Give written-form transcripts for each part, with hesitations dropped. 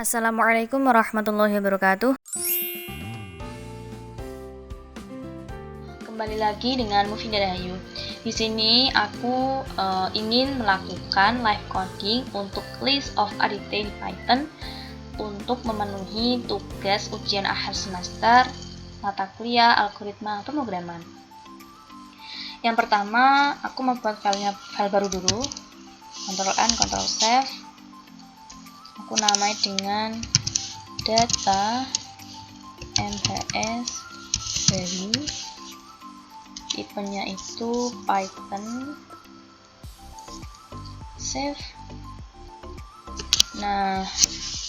Assalamualaikum warahmatullahi wabarakatuh. Kembali lagi dengan Mufinda Dahayu. Di sini aku ingin melakukan live coding untuk list of additive Python untuk memenuhi tugas ujian akhir semester mata kuliah algoritma pemrograman. Yang pertama, aku membuat file baru dulu. Ctrl N, Ctrl Save. Aku namai dengan data MHS baru, tipenya itu Python, save. Nah,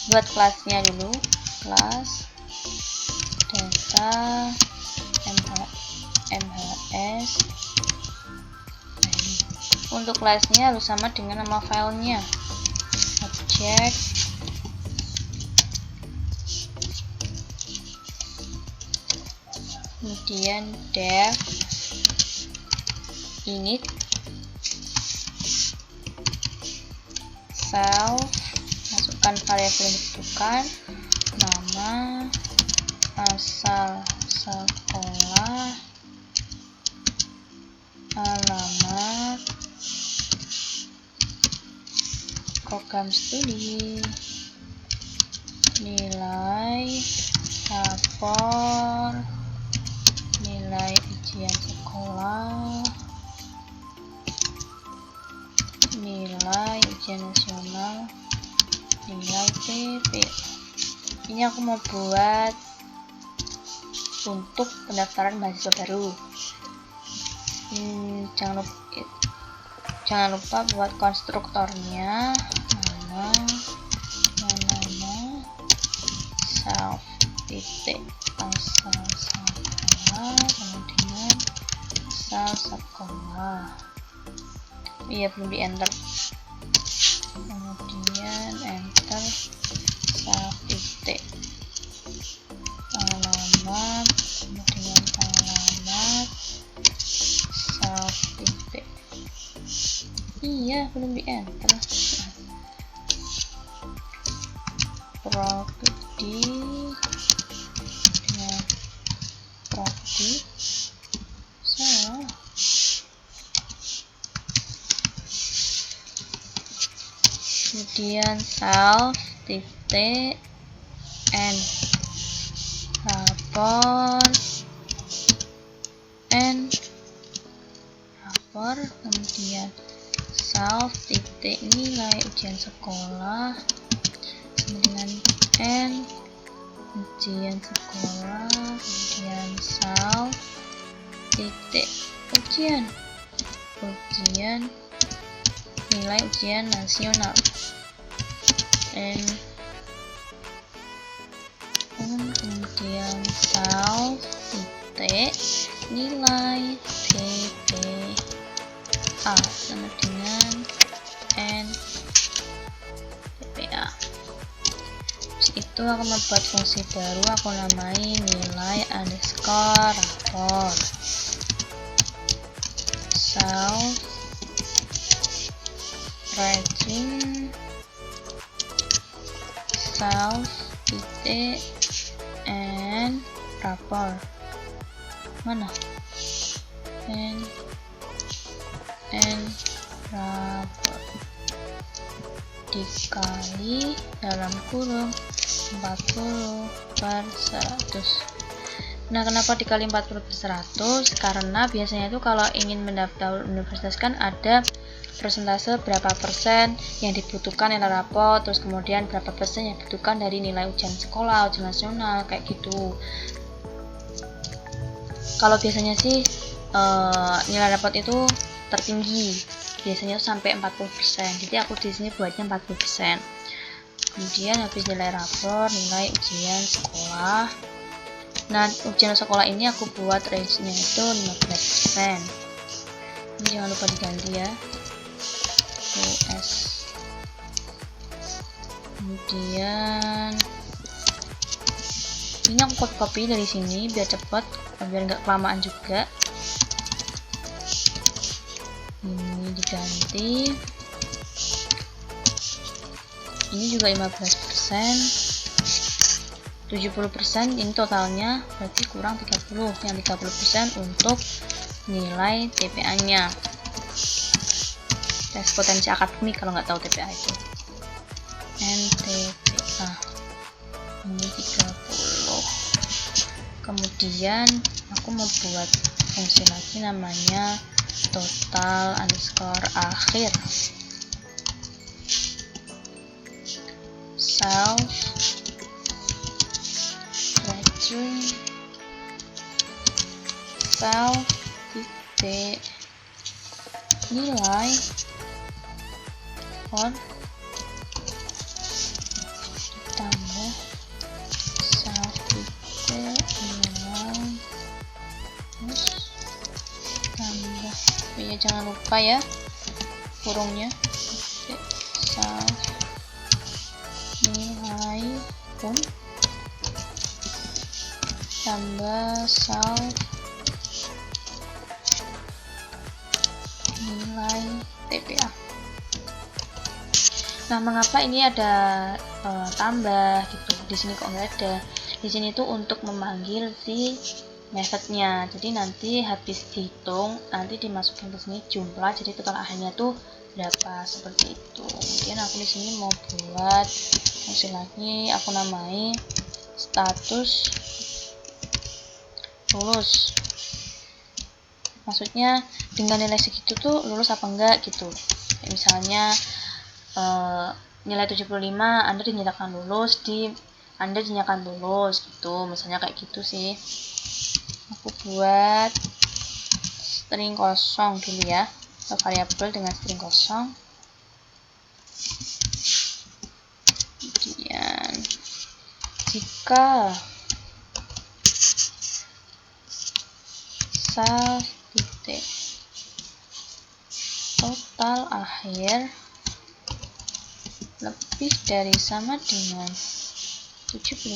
buat kelasnya dulu, kelas data MHS baru. Untuk kelasnya harus sama dengan nama filenya, object kemudian def init self, masukkan variabel yang dibutuhkan, nama, asal sekolah, alamat, program studi, nilai rapor, nilai ujian sekolah, nilai ujian nasional, nilai PP. Ini aku mau buat untuk pendaftaran mahasiswa baru. Jangan lupa buat konstruktornya, nama self titik asal sekolah, kemudian asal sekolah. Iya, belum di enter. Kemudian enter self titik alamat, kemudian alamat self titik. Iya, belum di enter. Property dengan property salah. Kemudian self titik n rapor kemudian self titik nilai ujian sekolah, kemudian n ujian sekolah, kemudian self titik ujian nilai ujian nasional, n kemudian self titik nilai TPA sama dengan n TPA. Itu aku membuat fungsi baru, aku namai nilai underscore rapor, self ranking self titik n rapor, mana n rapor dikali dalam kurung 40/100. Nah, kenapa dikali 40/100? Karena biasanya itu kalau ingin mendaftar universitas kan ada persentase berapa persen yang dibutuhkan nilai rapor, terus kemudian berapa persen yang dibutuhkan dari nilai ujian sekolah, ujian nasional, kayak gitu. Kalau biasanya sih nilai rapor itu tertinggi, biasanya sampai 40%. Jadi aku di sini buatnya 40%. Kemudian habis nilai rapor, nilai ujian sekolah. Nah, ujian sekolah ini aku buat range-nya itu 15%. Ini jangan lupa diganti ya. US. Kemudian ini aku copy dari sini biar cepat, biar nggak kelamaan juga. Ini diganti. ini juga 15%, 70%, ini totalnya berarti kurang 30, yang 30% untuk nilai TPA nya, tes potensi akademik kalau nggak tahu TPA itu. NTPA ini 30. Kemudian aku mau buat fungsi lagi namanya total underscore akhir, self graduate self titik nilai on tambah self titik nilai tambah, ya jangan lupa ya kurungnya, self nilai pun tambah self nilai TPA. Nah, mengapa ini ada tambah gitu? Di sini kok nggak ada? Di sini tuh untuk memanggil si methodnya. Jadi nanti habis dihitung, nanti dimasukin ke sini jumlah. Jadi total akhirnya tuh berapa, seperti itu. Kemudian aku di sini mau buat fungsi lagi, aku namai status lulus. Maksudnya dengan nilai segitu tuh lulus apa enggak gitu. Misalnya nilai 75 Anda dinyatakan lulus, Anda dinyatakan lulus gitu, misalnya kayak gitu sih. Aku buat string kosong dulu ya, atau variabel dengan string kosong. Kemudian jika self titik total akhir lebih dari sama dengan 75,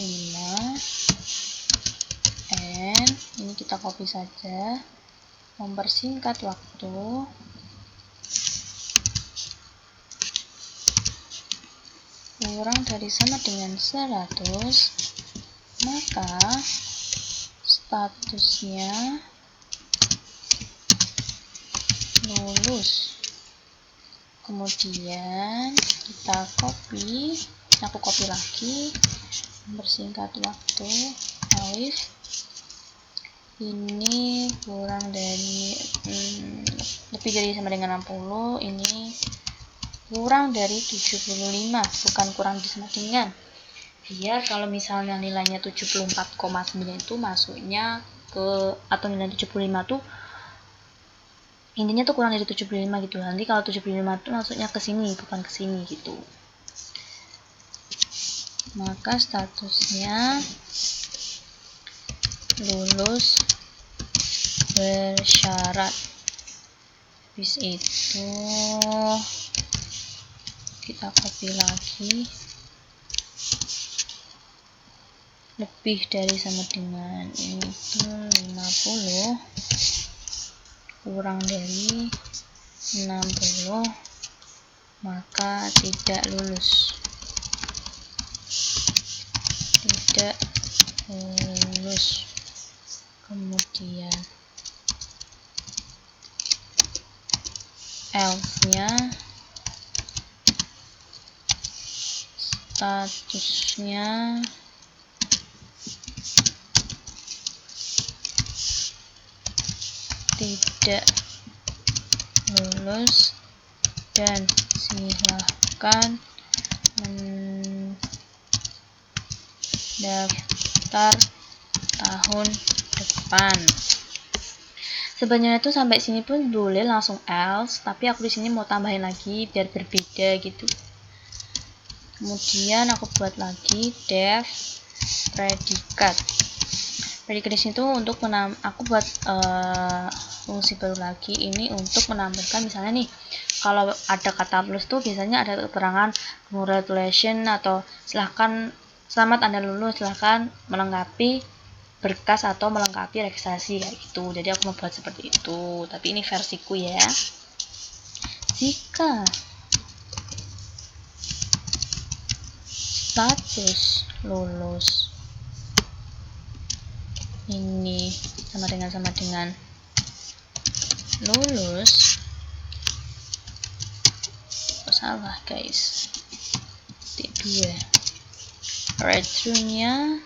and ini kita copy saja, mempersingkat waktu, kurang dari sama dengan 100, maka statusnya lulus. Kemudian kita copy, aku copy lagi, mempersingkat waktu, if ini kurang dari lebih dari sama dengan 60, ini kurang dari 75, bukan kurang sama dengan. Biar kalau misalnya nilainya 74,9 itu masuknya ke, atau nilai 75 tuh intinya tuh kurang dari 75 gitu. Nanti kalau 75 tuh masuknya ke sini, bukan ke sini gitu. Maka statusnya lulus bersyarat. Habis itu kita copy lagi, lebih dari sama dengan ini tuh 50, kurang dari 60, maka tidak lulus. Tidak lulus. Kemudian else-nya statusnya tidak lulus dan silahkan mendaftar tahun depan. Sebenarnya tuh sampai sini pun boleh langsung else, tapi aku di sini mau tambahin lagi biar berbeda gitu. Kemudian aku buat lagi def predikat. Predikat di sini tuh untuk aku buat fungsi baru lagi, ini untuk menambahkan misalnya nih, kalau ada kata lulus tuh biasanya ada keterangan congratulations atau silahkan, selamat Anda lulus, silahkan melengkapi berkas atau melengkapi registrasi kayak gitu. Jadi aku membuat seperti itu, tapi ini versiku ya. Jika status lulus. Ini sama dengan lulus. Salah guys, titik 2. Return-nya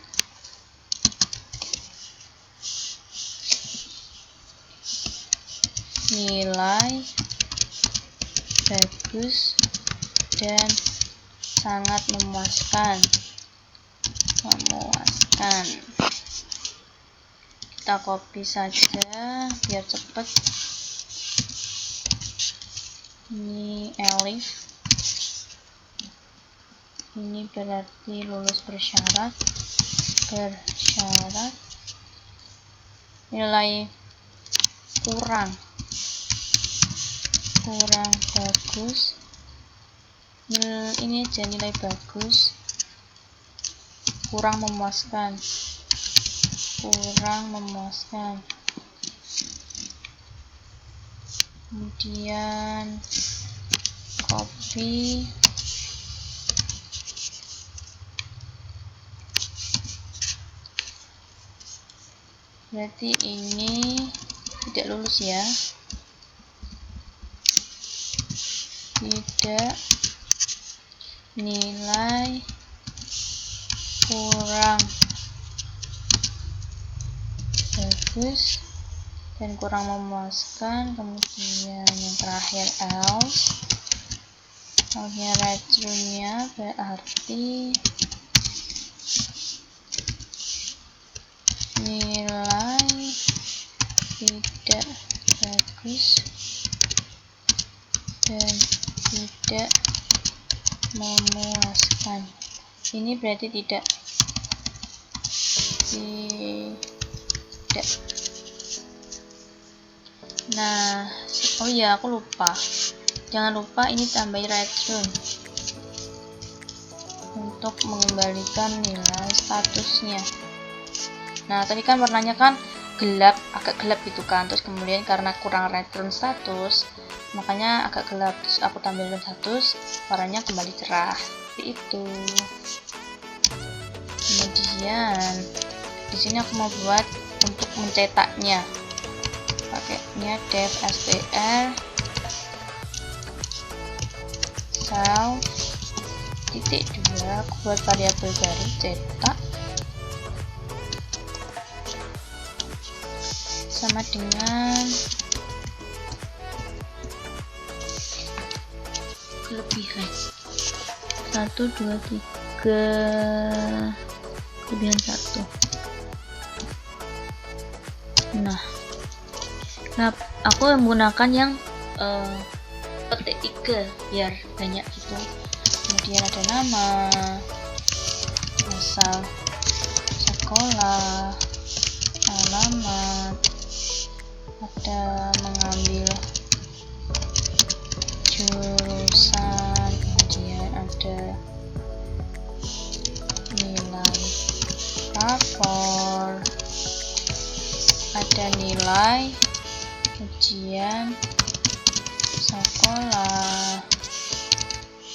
nilai bagus dan sangat memuaskan. Kita copy saja biar cepat. Ini Elif, ini berarti lulus bersyarat. Nilai kurang bagus. Ini aja nilai bagus, kurang memuaskan. Kemudian copy, berarti ini tidak lulus ya, tidak, nilai kurang bagus dan kurang memuaskan. Kemudian yang terakhir else. Return-nya berarti nilai tidak bagus dan tidak memuaskan. Ini berarti tidak. Nah, oh ya, aku lupa. Jangan lupa ini tambahin return untuk mengembalikan nilai statusnya. Nah, tadi kan warnanya kan gelap, agak gelap gitu kan. Terus kemudian karena kurang return status, makanya agak gelap. Terus aku tambahin status, warnanya kembali cerah. Seperti itu. Kemudian di sini aku mau buat untuk mencetaknya. Pakainya dev str self titik 2. Aku buat variabel baru cetak sama dengan kelebihan 1, 2, 3, kelebihan 1. Nah, aku menggunakan yang petik 3 biar banyak gitu. Kemudian ada nama, asal sekolah, alamat, ada mengambil jurusan, kemudian ada nilai rapor, ada nilai ujian sekolah,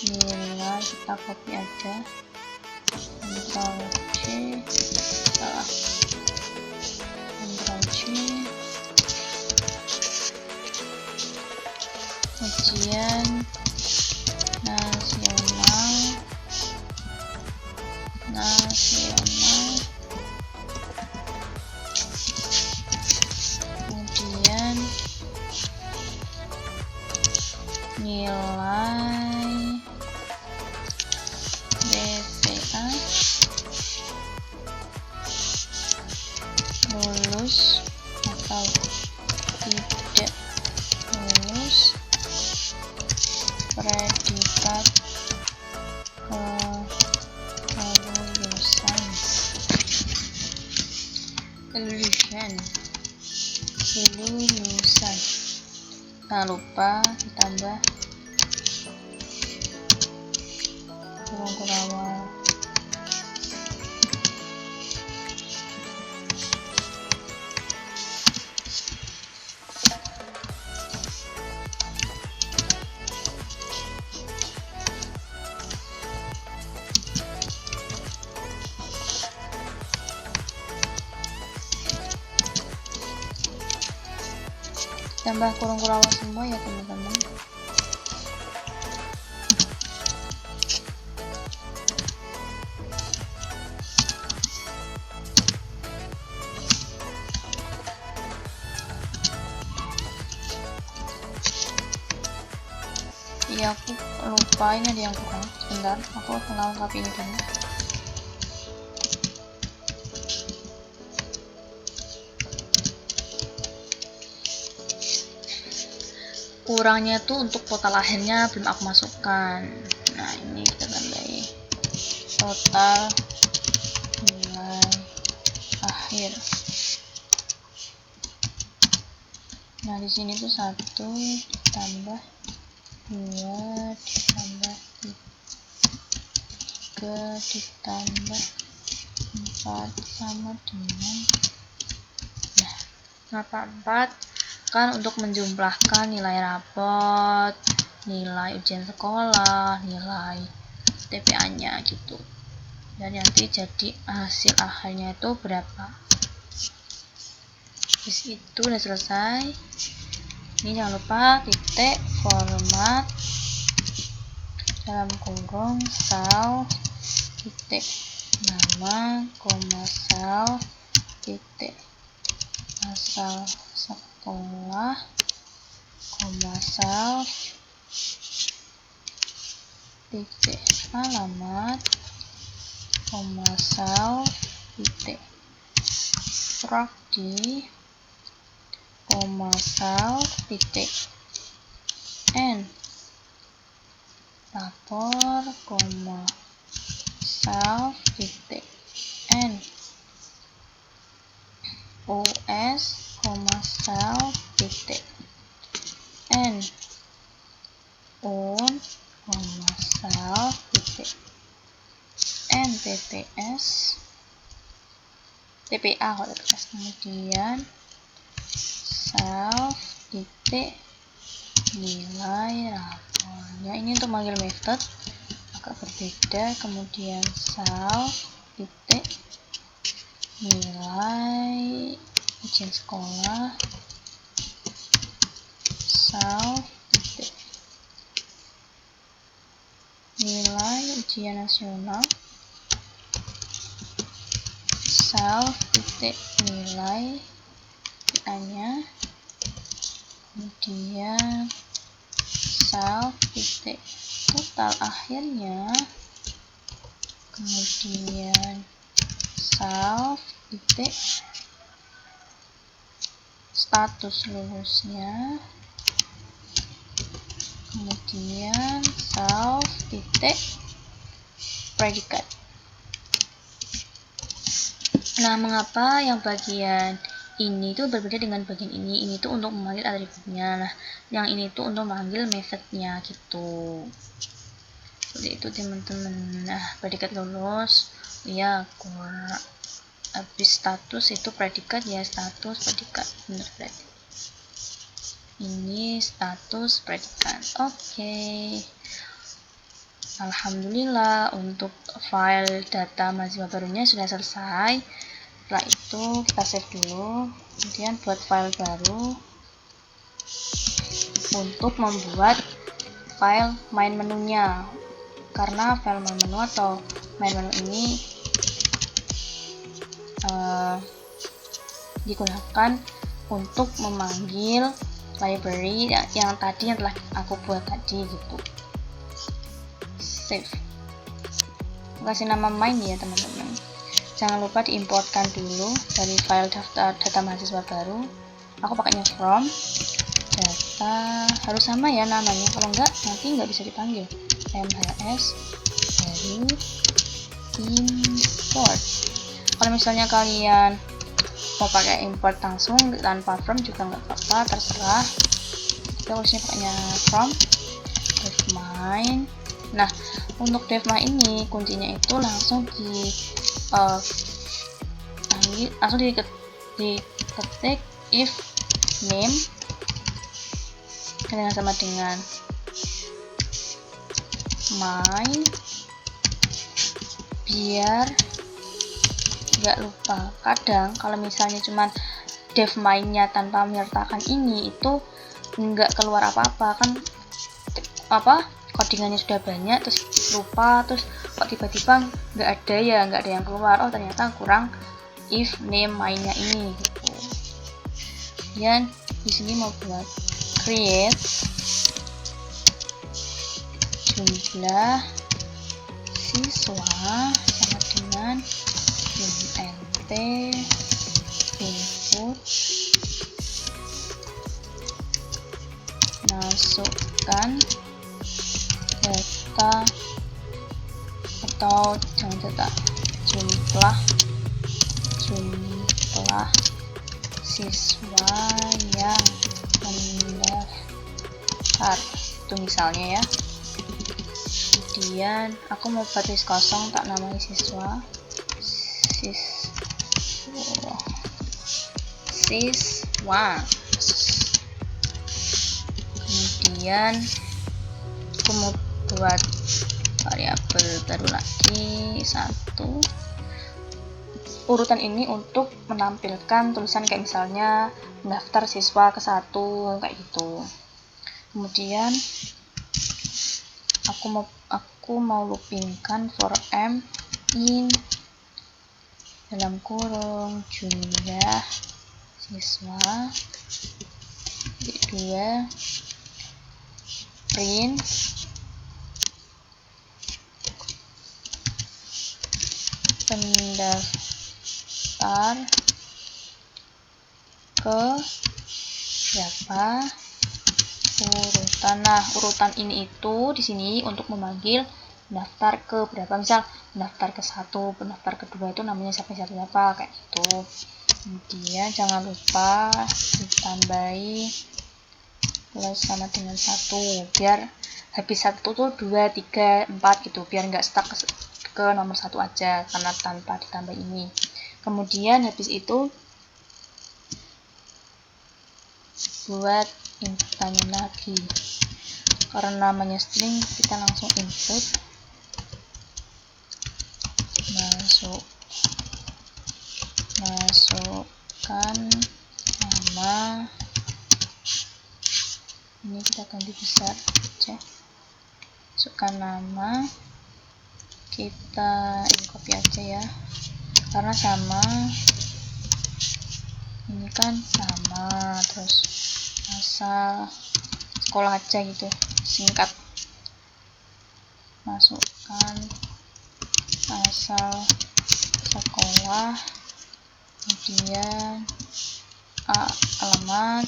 nilai kita copy aja, Ctrl C, salah, Ctrl C, ujian nasional, kemudian nilai BPA lulus atau tidak lulus, predikat kelulusan. Jangan lupa ditambah kurung awal. Tambah kurung kurawal semua ya teman-teman. Iya, aku lupa ini ada yang kurang. Sebentar, aku lengkapi ini dulu. Kurangnya tuh untuk total akhirnya belum aku masukkan. Nah, ini kita tandai total nilai akhir. Nah, di sini tuh 1 ditambah 2 ditambah 3 ditambah 4 sama dengan, nah, kenapa 4? Kan untuk menjumlahkan nilai rapot, nilai ujian sekolah, nilai TPA-nya gitu. Dan nanti jadi hasil akhirnya itu berapa. Terus itu udah selesai. Ini jangan lupa titik format dalam kurung sel titik nama koma sel titik asal sekolah koma sel titik alamat koma sel titik prodi koma sel titik n lapor koma sel titik n us koma sel titik n un koma sel titik npts TPA kalau TPS, kemudian self titik nilai rapornya. Ini untuk manggil method agak berbeda. Kemudian self titik nilai ujian sekolah self titik nilai ujian nasional self titik nilai TA-nya, kemudian self titik total akhirnya, kemudian self titik status lulusnya, kemudian self titik predikat. Nah, mengapa yang bagian ini tuh berbeda dengan bagian ini? Ini tuh untuk memanggil atributnya. Nah, yang ini tuh untuk memanggil methodnya gitu. Seperti itu teman-teman. Nah, predikat lulus, ya kurang. Habis status itu predikat ya, status predikat. Benar berarti. Ini status predikat. Oke. Alhamdulillah untuk file data mahasiswa barunya sudah selesai. Setelah itu kita save dulu, kemudian buat file baru untuk membuat file main menunya, karena file main menu atau main menu ini digunakan untuk memanggil library yang tadi yang telah aku buat tadi gitu. Save, kasih nama main ya teman-teman. Jangan lupa diimportkan dulu dari file daftar data mahasiswa baru. Aku pakainya from data, harus sama ya namanya, kalau enggak nanti nggak bisa dipanggil. MHS baru import. Kalau misalnya kalian mau pakai import langsung tanpa from juga nggak apa-apa, terserah. Kita harusnya pakainya from devmain. Nah, untuk devmain ini kuncinya itu langsung diketik if name dengan sama dengan main, biar nggak lupa. Kadang kalau misalnya cuman dev mainnya tanpa menyertakan ini itu nggak keluar apa-apa kan, codingannya sudah banyak terus lupa, terus kok tiba-tiba nggak ada yang keluar, oh ternyata kurang if name mainnya ini gitu. Kemudian di sini mau buat create jumlah siswa sama dengan int input, masukkan data atau jangan data, jumlah siswa yang mendaftar itu misalnya ya. Kemudian aku mau buat list kosong, tak namai siswa. Kemudian aku mau buat variabel baru lagi, satu. Urutan ini untuk menampilkan tulisan kayak misalnya daftar siswa ke 1 kayak gitu. Kemudian aku mau loopingkan for m in dalam kurung jumlah siswa, kedua print pendaftar ke berapa urutan. Nah, urutan ini itu di sini untuk memanggil daftar ke berapa, misal daftar ke 1, pendaftar kedua itu namanya siapa kayak gitu. Kemudian jangan lupa ditambahi plus sama dengan 1 biar habis 1 tuh 2, 3, 4 gitu, biar nggak stuck ke nomor 1 aja karena tanpa ditambah ini. Kemudian habis itu buat inputannya lagi, karena namanya string kita langsung input, masukkan nama, ini kita ganti besar aja, masukkan nama, kita ini copy aja ya karena sama, ini kan sama, terus asal sekolah aja gitu, singkat, masukkan asal sekolah, kemudian alamat,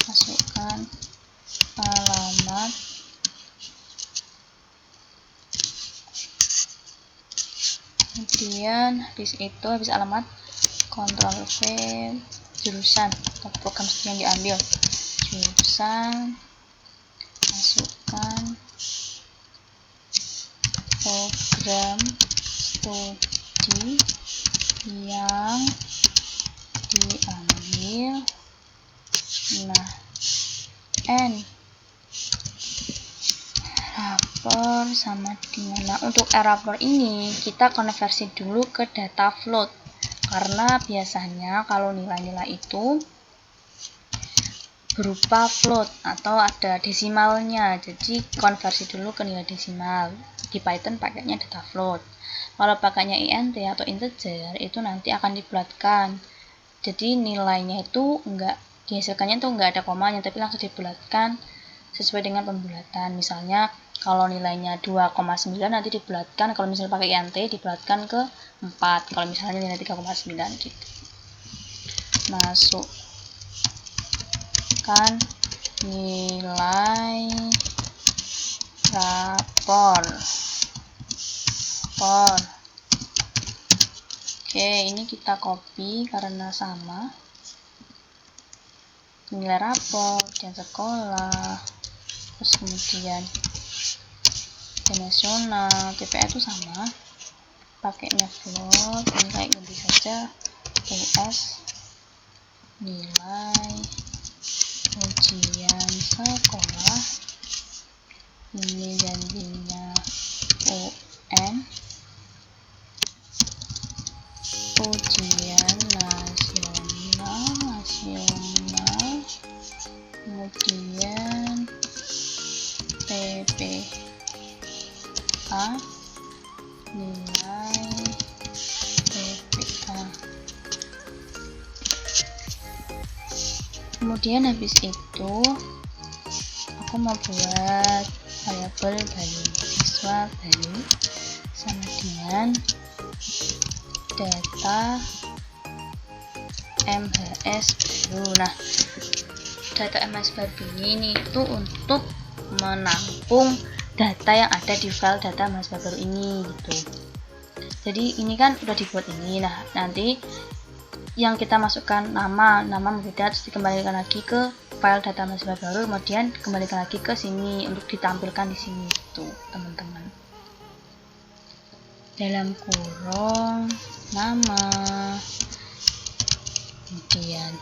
masukkan alamat, kemudian habis alamat Ctrl V jurusan atau program studi yang diambil, jurusan, masukkan program studi yang diambil, nah n rapor sama dengan, nah untuk rapor ini kita konversi dulu ke data float karena biasanya kalau nilai-nilai itu berupa float atau ada desimalnya, jadi konversi dulu ke nilai desimal. Di Python pakainya data float. Kalau pakainya int atau integer itu nanti akan dibulatkan, jadi nilainya itu enggak dihasilkannya tuh enggak ada komanya tapi langsung dibulatkan sesuai dengan pembulatan. Misalnya kalau nilainya 2,9 nanti dibulatkan, kalau misalnya pakai int dibulatkan ke 4, kalau misalnya nilai 3,9 gitu. Masukkan nilai rapor. Oke, ini kita copy karena sama. Nilai rapor dan sekolah, terus kemudian nasional, TPA itu sama, pakainya float, ini kayak ganti saja US nilai ujian sekolah, ini gantinya UN ujian nasional nasional, kemudian TPA, nilai TPA. Kemudian habis itu aku mau buat variabel baru, siswa baru sama dengan data MHS baru. Nah, data MHS baru ini itu untuk menampung data yang ada di file data MHS baru ini gitu. Jadi ini kan udah dibuat ini. Nah, nanti yang kita masukkan nama berbeda, terus dikembalikan lagi ke file data mahasiswa baru, kemudian kembalikan lagi ke sini untuk ditampilkan di sini gitu, teman-teman. Dalam kurung nama, kemudian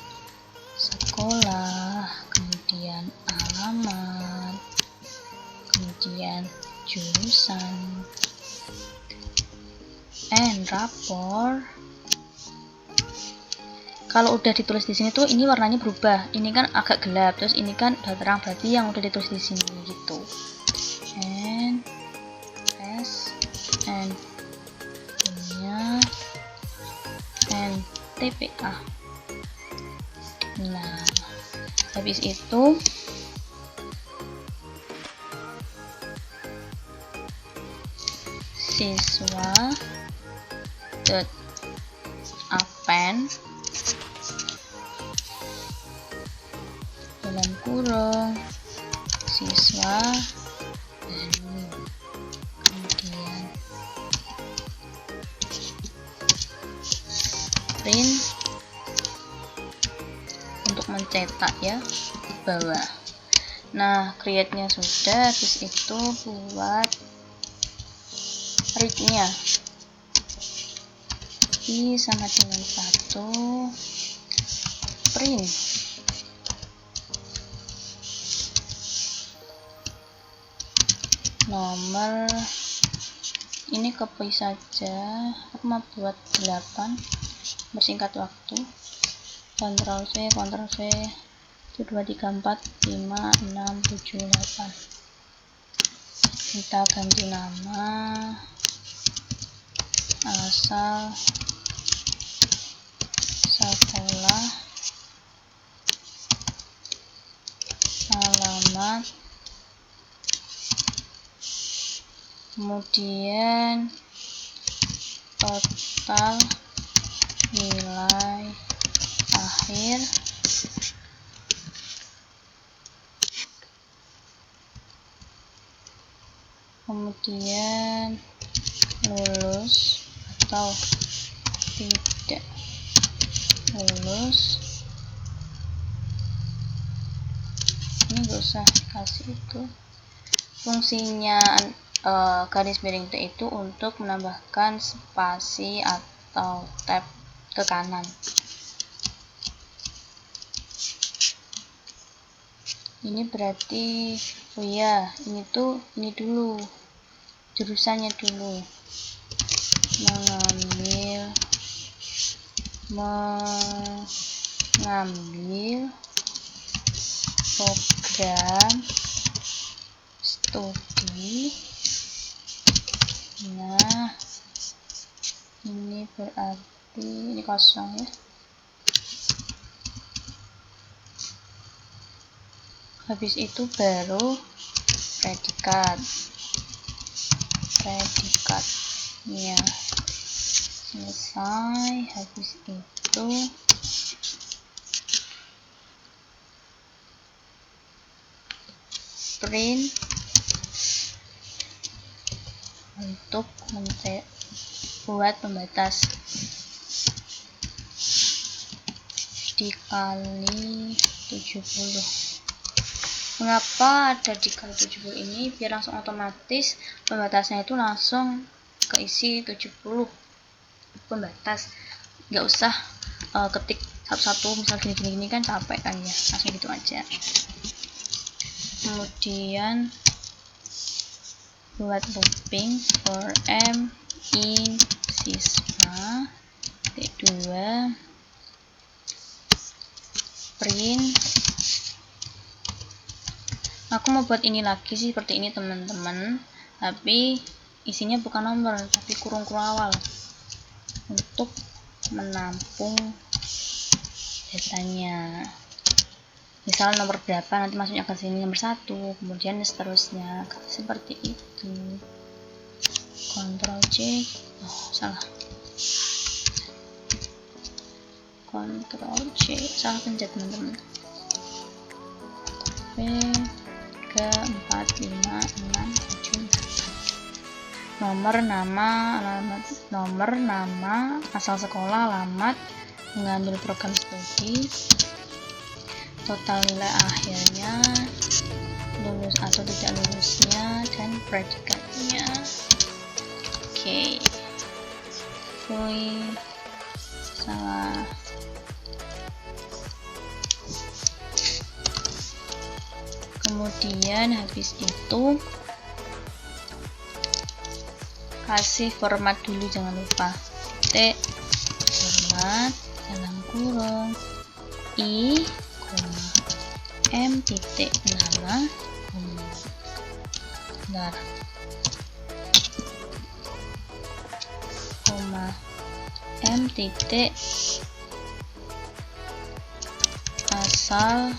sekolah, kemudian alamat, kemudian jurusan, and rapor. Kalau udah ditulis di sini tuh ini warnanya berubah. Ini kan agak gelap, terus ini kan udah terang, berarti yang udah ditulis di sini gitu. N S N punya N TPA. Nah, habis itu siswa dot append dalam kurung siswa baru, kemudian print untuk mencetak ya di bawah. Nah, create-nya sudah, habis itu buat read-nya i sama dengan 1 print nomor, ini copy saja, aku mau buat 8 bersingkat waktu, Ctrl C 1 2 3 4 5 6 7 8. Kita ganti nama, asal sekolah, alamat, kemudian total nilai akhir, kemudian lulus atau tidak lulus. Ini gak usah kasih itu. Fungsinya garis miring T itu untuk menambahkan spasi atau tab ke kanan. Ini berarti, oh ya, ini tuh, ini dulu jurusannya dulu, mengambil program studi. Nah, ini berarti ini kosong ya. Habis itu baru predikatnya selesai. Habis itu print untuk buat pembatas dikali 70. Mengapa ada dikali 70 ini? Biar langsung otomatis pembatasnya itu langsung keisi 70 pembatas, nggak usah ketik satu-satu, misal gini kan capek kan ya, langsung gitu aja. Kemudian buat looping for m in siswa T2 print. Aku mau buat ini lagi sih seperti ini teman-teman, tapi isinya bukan nomor tapi kurung-kurung awal untuk menampung datanya. Misal nomor berapa nanti masuknya ke sini, nomor 1, kemudian seterusnya seperti itu. Ctrl C, salah. Ctrl C, salah pencet teman-teman. 3, 4, 5, 6, 7. Nomor, nama, alamat, nomor, nama, asal sekolah, alamat, mengambil program studi, total nilai akhirnya, lulus atau tidak lulusnya, dan predikatnya. Oke. Salah. Kemudian habis itu kasih format dulu, jangan lupa format dalam kurung i, m titik nama, m titik asal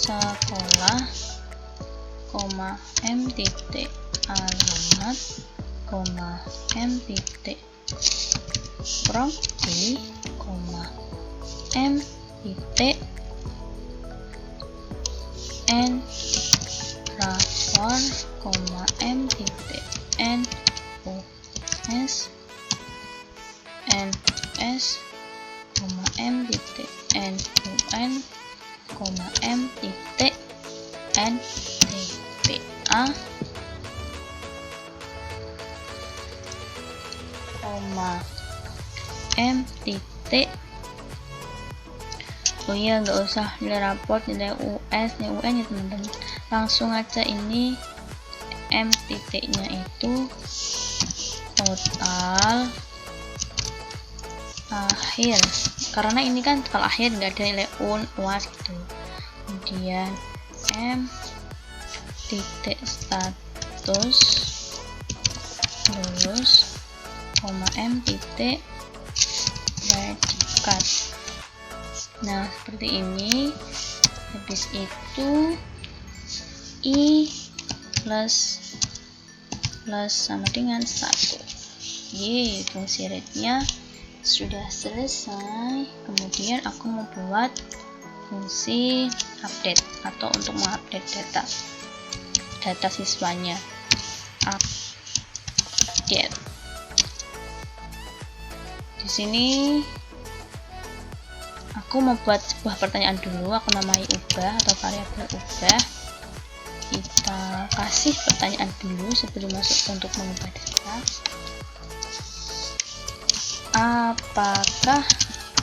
sekolah, m titik alamat, m titik prodi, m titik n rapor, m titik n us ns, m titik n un, m titik n tpa, m titik, oh iya nggak usah nilai raport, nilai US, nilai UN ya teman-teman, langsung aja ini m titiknya itu total akhir, karena ini kan total akhir nggak ada nilai UAS gitu. Kemudian m titik status lulus, m titik predikat. Nah seperti ini. Habis itu i plus sama dengan 1. Fungsi readnya sudah selesai. Kemudian aku mau buat fungsi update atau untuk mengupdate data siswanya. Update. Di sini aku mau buat sebuah pertanyaan dulu. Aku namai ubah atau variabel ubah. Kita kasih pertanyaan dulu sebelum masuk untuk mengubah data. Apakah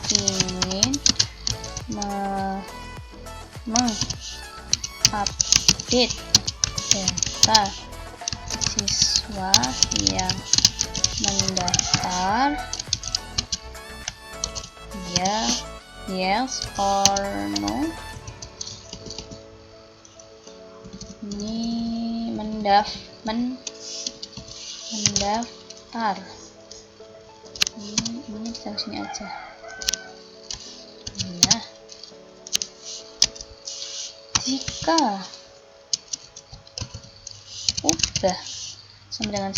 ingin mengupdate data siswa yang mendaftar? Ya, yes or no. Ini mendaftar. Ini kita sini aja. Nah, jika ubah sama dengan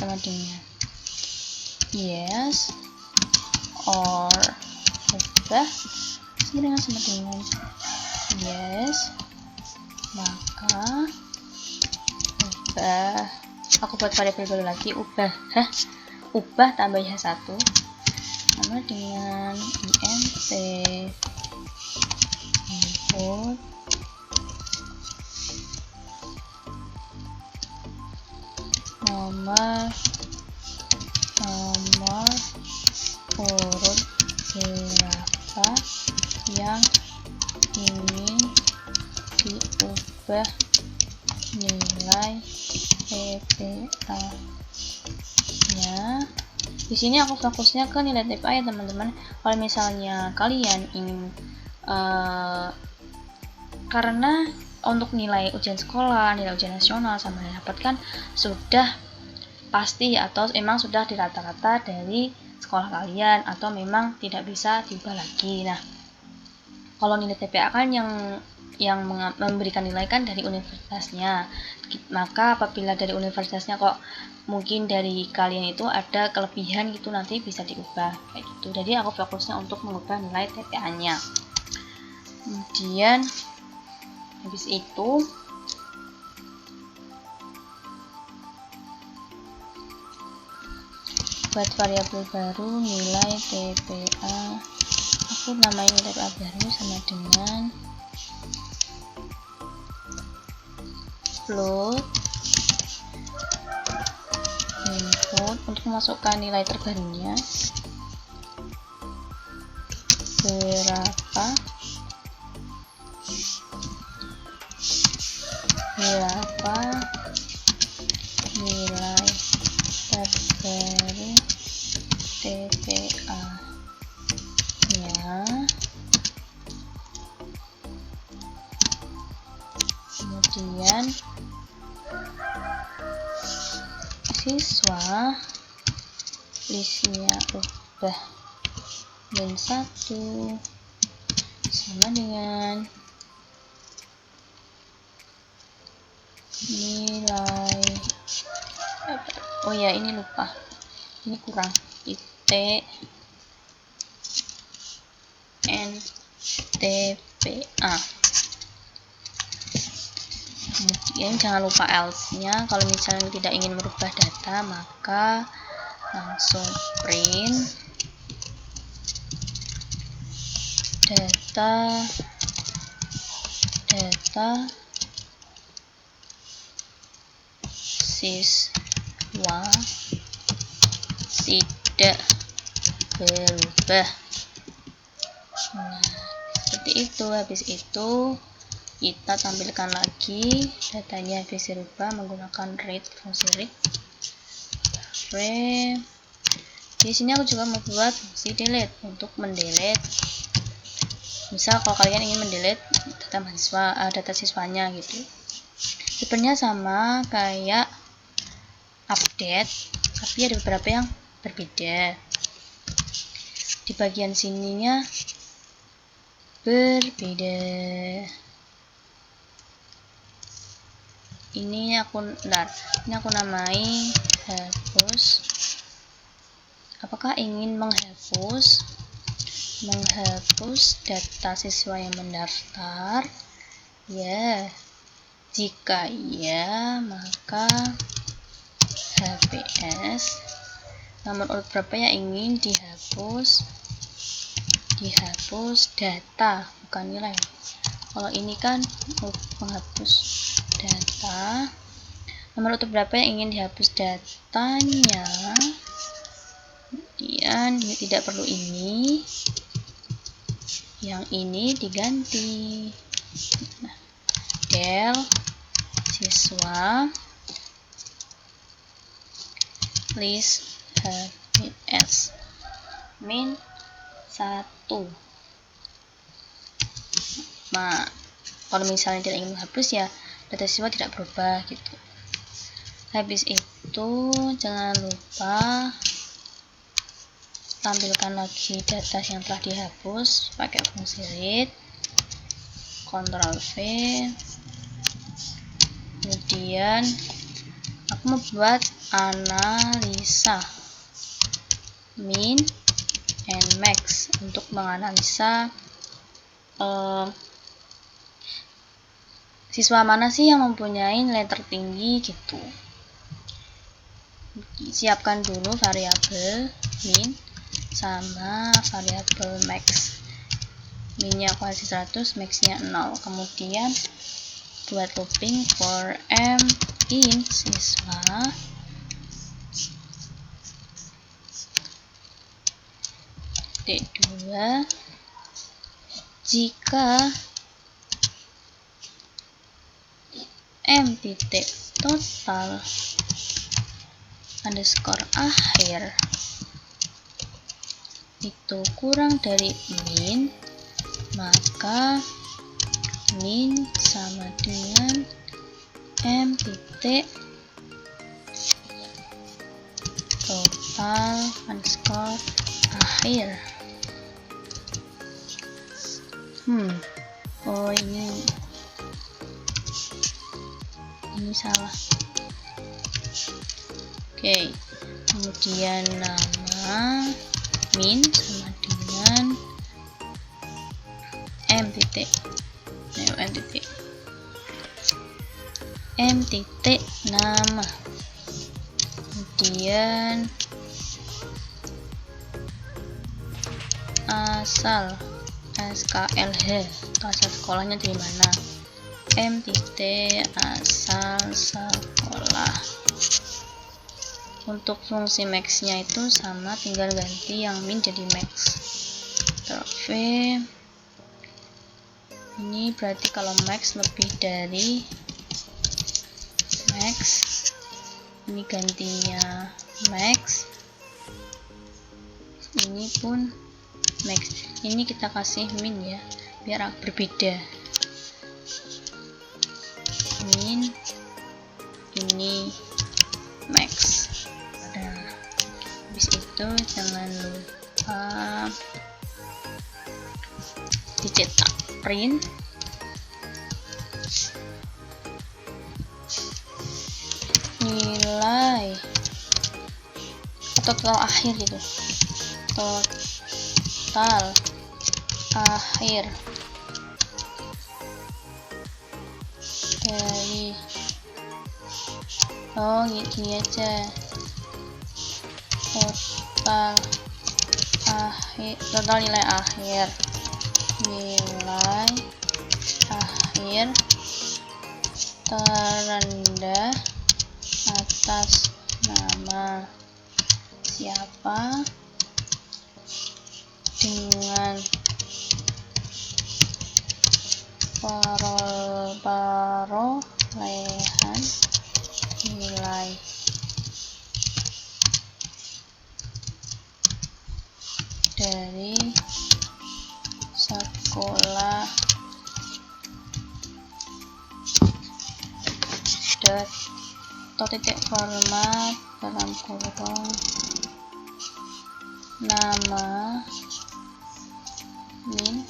yes or ubah sama dengan yes, maka ubah, aku buat variabel baru lagi, ubah tambahnya 1 sama dengan int input nomor urut berapa yang ingin diubah nilai TPA-nya. Di sini aku fokusnya ke nilai TPA ya teman-teman. Kalau misalnya kalian ingin karena untuk nilai ujian sekolah, nilai ujian nasional sama nilai rapot kan sudah pasti atau memang sudah di rata-rata dari sekolah kalian atau memang tidak bisa diubah lagi. Nah, kalau nilai TPA kan yang memberikan nilai kan dari universitasnya. Maka apabila dari universitasnya kok mungkin dari kalian itu ada kelebihan gitu, nanti bisa diubah kayak gitu. Jadi aku fokusnya untuk mengubah nilai TPA-nya. Kemudian habis itu buat variabel baru nilai TPA, aku namain nilai TPA baru sama dengan float input. Untuk memasukkan nilai terbarunya berapa nilai terbaru TPA nya, kemudian siswa listnya ubah dan 1 sama dengan nilai, oh ya ini lupa, ini kurang, TPA. Kemudian jangan lupa else-nya, kalau misalnya tidak ingin merubah data maka langsung print data siswa tidak berubah. Nah, seperti itu. Habis itu kita tampilkan lagi datanya habis dirubah menggunakan fungsi read. Di sini aku juga membuat fungsi delete untuk mendelete. Misal kalau kalian ingin mendelete data siswanya gitu. Sebenarnya sama kayak update, tapi ada beberapa yang berbeda. Di bagian sininya berbeda. Ini aku namai hapus. Apakah ingin menghapus data siswa yang mendaftar? Ya. Jika iya, maka HPS nomor urut berapa yang ingin dihapus data, bukan nilai. Kalau ini kan menghapus data, nomor urut berapa yang ingin dihapus datanya. Kemudian ini tidak perlu ini, yang ini diganti. Nah, del siswa list HPS min 1. Nah, kalau misalnya tidak ingin menghapus ya data siswa tidak berubah gitu. Habis itu jangan lupa tampilkan lagi data yang telah dihapus pakai fungsi read, Ctrl V. Kemudian aku membuat analisa min and max untuk menganalisa siswa mana sih yang mempunyai nilai tertinggi gitu. Siapkan dulu variabel min sama variabel max. Minnya aku kasih 100, maxnya 0. Kemudian buat looping for m in siswa D2 jika m titik total underscore akhir itu kurang dari min, maka min sama dengan m titik total underscore akhir. Oh ini salah. Oke, kemudian nama min sama dengan m titik nama, kemudian asal SKLH atau asal sekolahnya dari mana, m titik asal sekolah. Untuk fungsi max nya itu sama, tinggal ganti yang min jadi max. V ini berarti kalau max lebih dari max, ini gantinya max, ini pun max. Ini kita kasih min ya, biar berbeda. Min, ini max. Nah, habis itu jangan lupa dicetak print nilai atau total akhir gitu, total akhir dari gini aja, total nilai akhir terendah atas nama siapa dengan perolehan nilai dari sekolah titik format dalam kurung nama min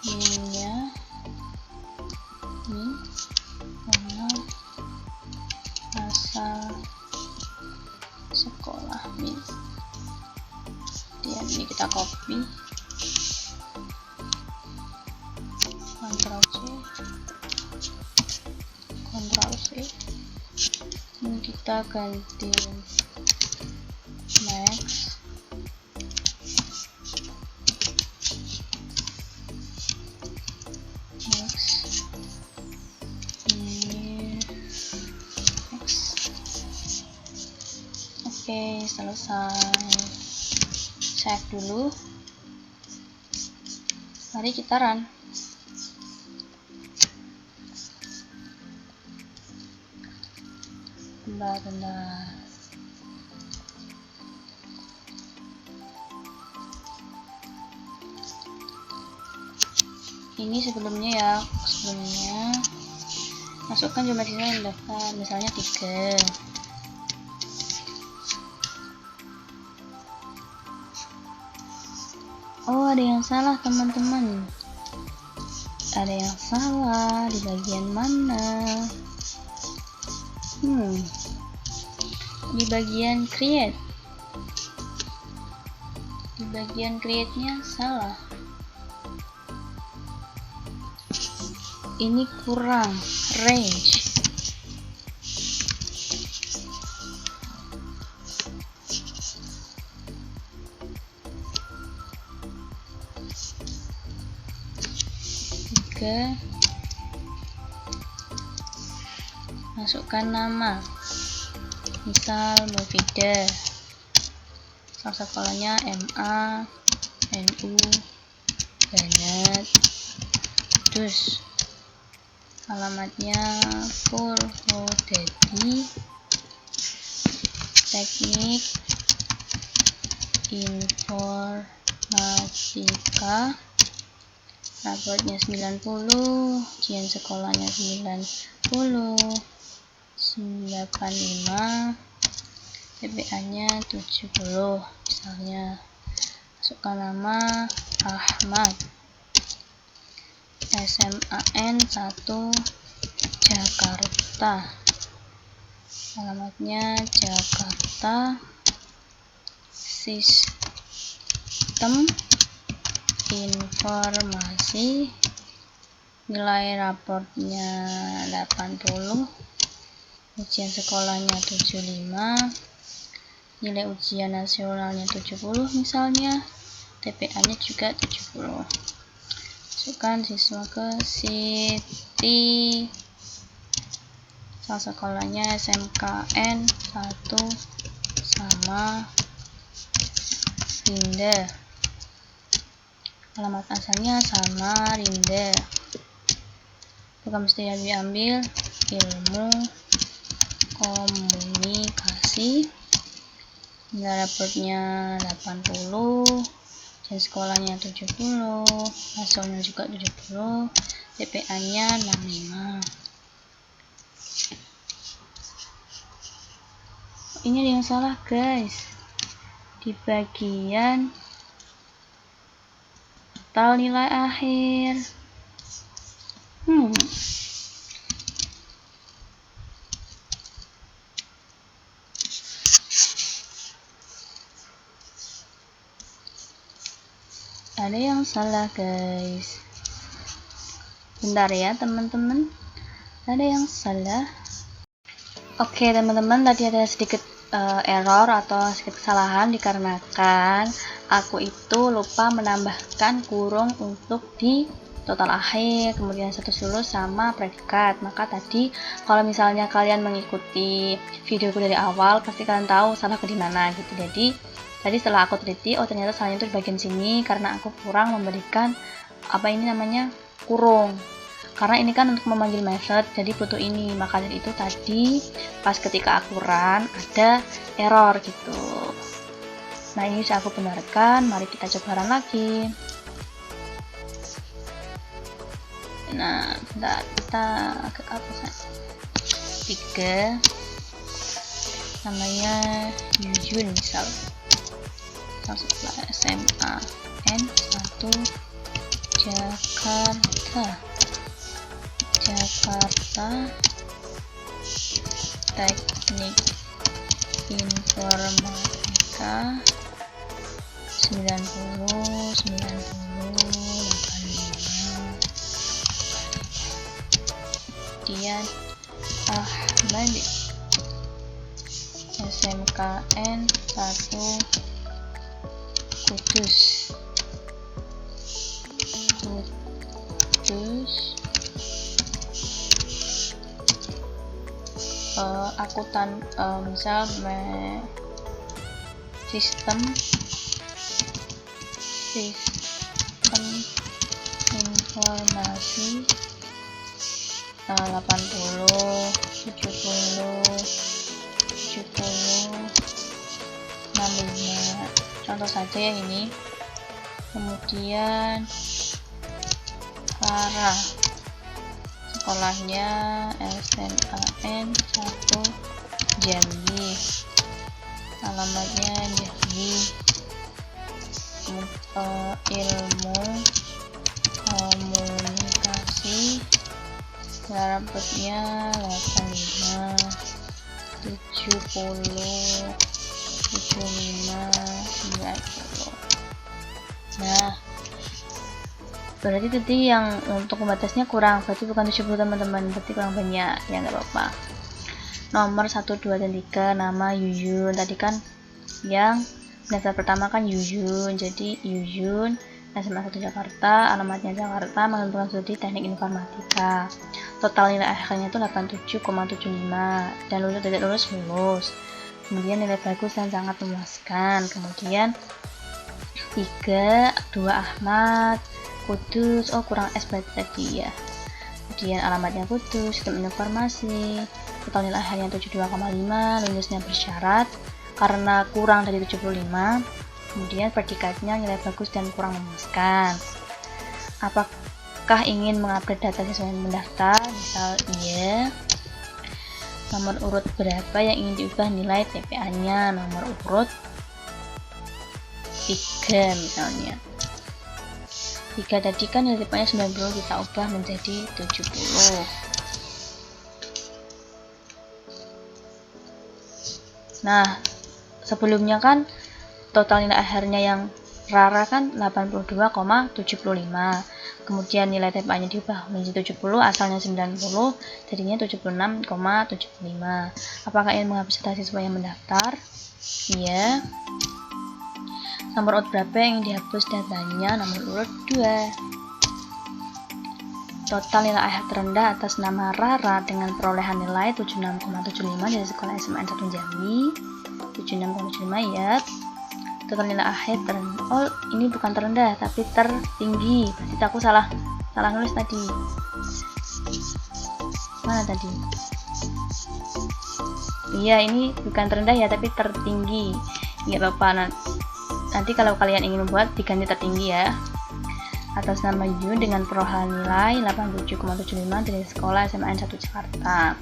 minnya min asal sekolah min. Dan ini kita copy, Ctrl C, ini kita ganti max ini max. Oke, selesai. Save dulu, mari kita run. Bentar. Ini sebelumnya masukkan jumlah siswa yang daftar, misalnya 3. Oh, ada yang salah teman-teman, ada yang salah di bagian mana? Di bagian create, nya salah. Ini kurang range. Masukkan nama, misal Mufidah, asal sekolahnya MA NU Banat Dus, alamatnya Purwodadi, teknik informasi matematika, rapotnya 90, ujian sekolahnya 90, 95, PPA-nya 70. Misalnya masukkan nama Ahmad, SMAN 1 Jakarta, alamatnya Jakarta, sistem informasi, nilai raportnya 80, ujian sekolahnya 75, nilai ujian nasionalnya 70 misalnya, TPA-nya juga 70. Masukkan siswa ke Siti, asal sekolahnya SMKN 1 sama Rinda, alamat asalnya sama Rinda. Program studi yang diambil ilmu komunikasi, nilai raportnya 80, dan sekolahnya 70, hasilnya juga 70, TPA-nya 65. Ini ada yang salah guys, di bagian total nilai akhir. Ada yang salah guys, bentar ya teman-teman, ada yang salah. Oke teman-teman, tadi ada sedikit error atau sedikit kesalahan dikarenakan aku itu lupa menambahkan kurung untuk di total akhir, kemudian status lulus sama predikat. Maka tadi kalau misalnya kalian mengikuti videoku dari awal, pasti kalian tahu salahku di mana gitu. Jadi tadi setelah aku teliti, oh ternyata salahnya itu di bagian sini karena aku kurang memberikan kurung. Karena ini kan untuk memanggil method, jadi butuh ini. Maka dari itu tadi pas ketika aku run ada error gitu. Nah ini bisa aku benarkan, mari kita coba run lagi. Nah bentar, kita ke apa 3, namanya Yuyun misal, SMAN 1 Jakarta, teknik informatika 90, 85. Kemudian Ahmad, SMKN 1 Kudus, akuntan, misal sistem informasi 80, 70, 65, contoh saja ya ini. Kemudian Clara, sekolahnya SMAN 1 Jambi, alamatnya Jambi, ilmu komunikasi, rapotnya 85, 70, 75, 90. Nah berarti tadi yang untuk pembatasnya kurang, berarti bukan 70 teman-teman, berarti kurang banyak ya, nggak apa-apa. Nomor 1, 2, dan 3 nama Yuyun, tadi kan yang daftar pertama kan Yuyun, jadi Yuyun SMA 1 Jakarta, alamatnya Jakarta, menentukan studi teknik informatika. Total nilai akhirnya itu 87,75 dan lulus tidak lulus. Kemudian nilai bagus dan sangat memuaskan. Kemudian 3, 2 Ahmad, Kudus, oh kurang S berarti tadi ya. Kemudian alamatnya Kudus, sistem informasi, total nilai akhirnya 72,5, lulusnya bersyarat karena kurang dari 75. Kemudian predikatnya nilai bagus dan kurang memuaskan. Apakah ingin mengupdate data siswa yang mendaftar? Misal iya. Nomor urut berapa yang ingin diubah nilai TPA-nya? Nomor urut 3 misalnya. 3 tadi kan nilai TPA-nya 90, kita ubah menjadi 70. Nah, sebelumnya kan total nilai akhirnya yang Rara kan 82,75. Kemudian nilai TPA-nya diubah menjadi 70, asalnya 90, jadinya 76,75. Apakah ingin menghapus data siswa yang mendaftar? Iya. Nomor urut berapa yang dihapus datanya? Nomor urut 2. Total nilai akhir terendah atas nama Rara dengan perolehan nilai 76,75 dari sekolah SMN 1 Jambi. 76,75 ya. Total nilai akhir terendah. Oh, ini bukan terendah tapi tertinggi. Berarti aku salah nulis tadi. Mana tadi? Iya, ini bukan terendah ya tapi tertinggi. Nggak apa-apa. Nanti kalau kalian ingin membuat diganti tertinggi ya. Atas nama Yun dengan perolehan nilai 87,75 dari sekolah SMN 1 Jakarta.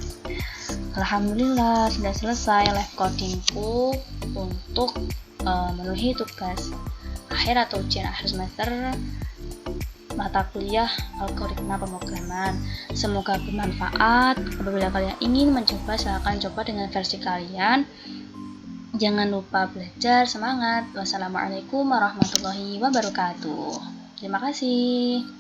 Alhamdulillah sudah selesai live codingku untuk memenuhi tugas akhir atau ujian akhir semester mata kuliah algoritma pemrograman. Semoga bermanfaat. Apabila kalian ingin mencoba, silahkan coba dengan versi kalian. Jangan lupa belajar, semangat. Wassalamualaikum warahmatullahi wabarakatuh. Terima kasih.